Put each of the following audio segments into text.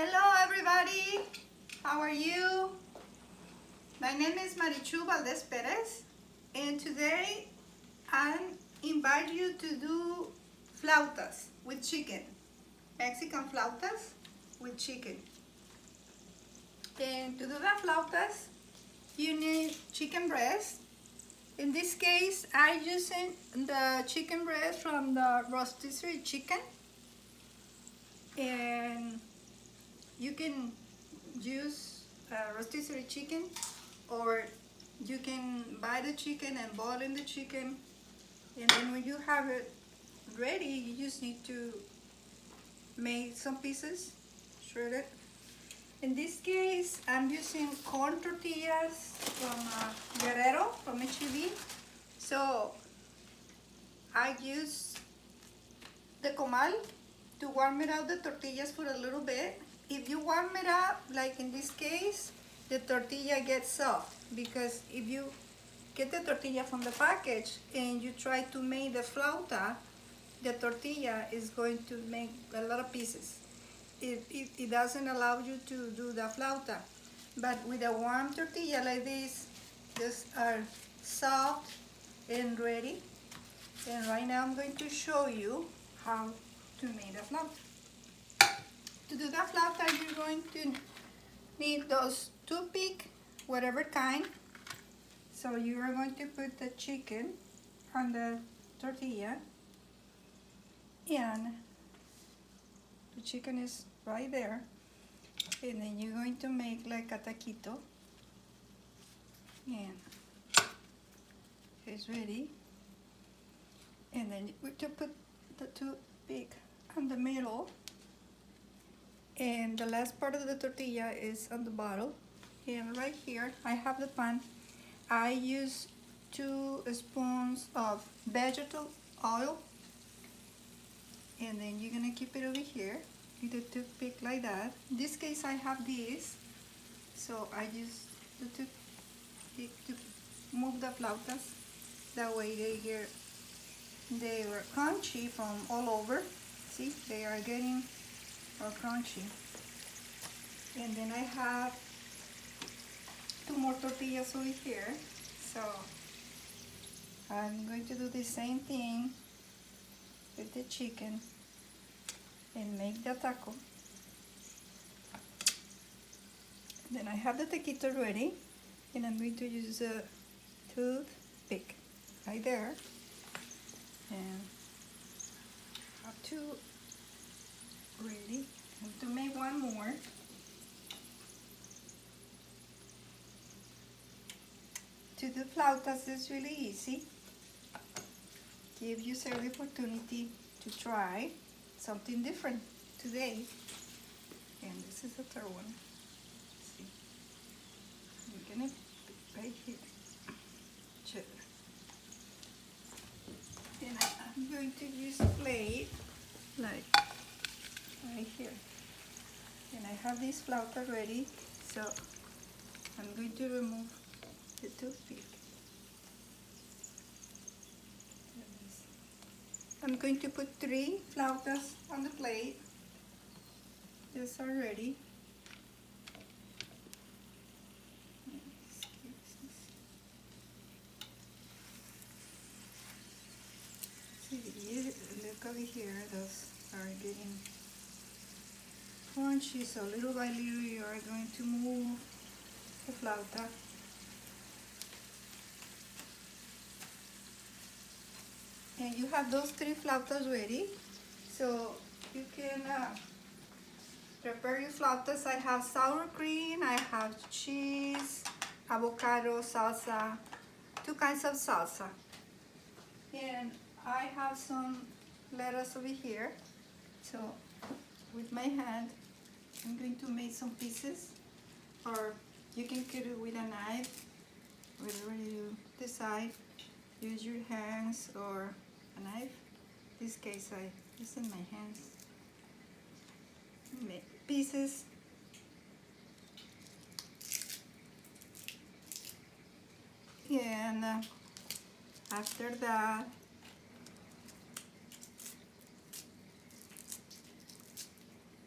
Hello everybody, how are you? My name is Marichu Valdez Perez and today I invite you to do flautas with chicken, Mexican flautas with chicken. And to do the flautas you need chicken breast. In this case I'm using the chicken breast from the rotisserie chicken, and you can use rotisserie chicken, or you can buy the chicken and boil in the chicken, and then when you have it ready you just need to make some pieces, shred it. In this case I'm using corn tortillas from Guerrero, from HEB. So I use the comal to warm it up the tortillas for a little bit. If you warm it up, like in this case, the tortilla gets soft, because if you get the tortilla from the package and you try to make the flauta, the tortilla is going to make a lot of pieces. It doesn't allow you to do the flauta. But with a warm tortilla like this, these are soft and ready. And right now I'm going to show you how to make the flauta. To do the flauta, you're going to need those toothpick, whatever kind. So you are going to put the chicken on the tortilla, and the chicken is right there. And then you're going to make like a taquito, and it's ready. And then we're to put the toothpick on the middle, and the last part of the tortilla is on the bottom. And right here I have the pan. I use 2 spoons of vegetable oil, and then you're gonna keep it over here with the toothpick like that. In this case I have this, so I use the toothpick to move the flautas. That way they were crunchy from all over. See, they are getting crunchy. And then I have 2 more tortillas over here, so I'm going to do the same thing with the chicken and make the taco. Then I have the taquito ready, and I'm going to use a toothpick right there, and I have 2 ready. And to make one more, to do flautas is really easy. Give yourself the opportunity to try something different today. And this is the third one. See, I'm gonna put right here. Check. And I'm going to use a plate like right here. And I have this flauta ready, so I'm going to remove the toothpick. I'm going to put 3 flautas on the plate. These are ready. See, look over here, those are getting crunchy, so little by little you are going to move the flauta. And you have those 3 flautas ready, so you can prepare your flautas. I have sour cream, I have cheese, avocado, salsa, 2 kinds of salsa. And I have some lettuce over here, so with my hand I'm going to make some pieces, or you can cut it with a knife, whatever you decide. Use your hands or a knife. In this case I use in my hands. Make pieces. And after that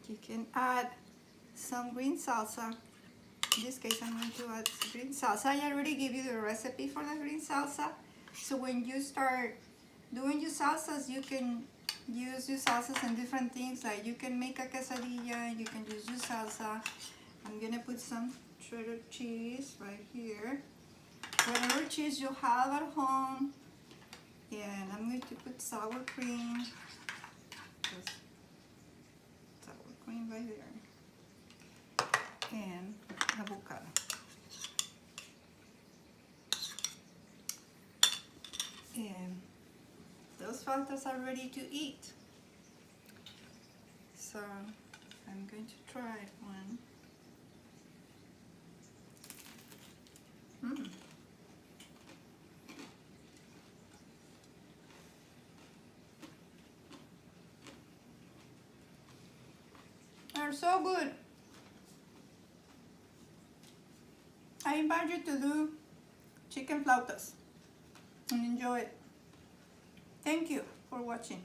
you can add some green salsa. In this case, I'm going to add green salsa. I already gave you the recipe for the green salsa. So when you start doing your salsas, you can use your salsas in different things. Like you can make a quesadilla, you can use your salsa. I'm gonna put some shredded cheese right here. Whatever cheese you have at home. And I'm going to put sour cream. Just sour cream right there. And avocado. And those flautas are ready to eat. So I'm going to try one. They're so good. I invite you to do chicken flautas and enjoy it. Thank you for watching.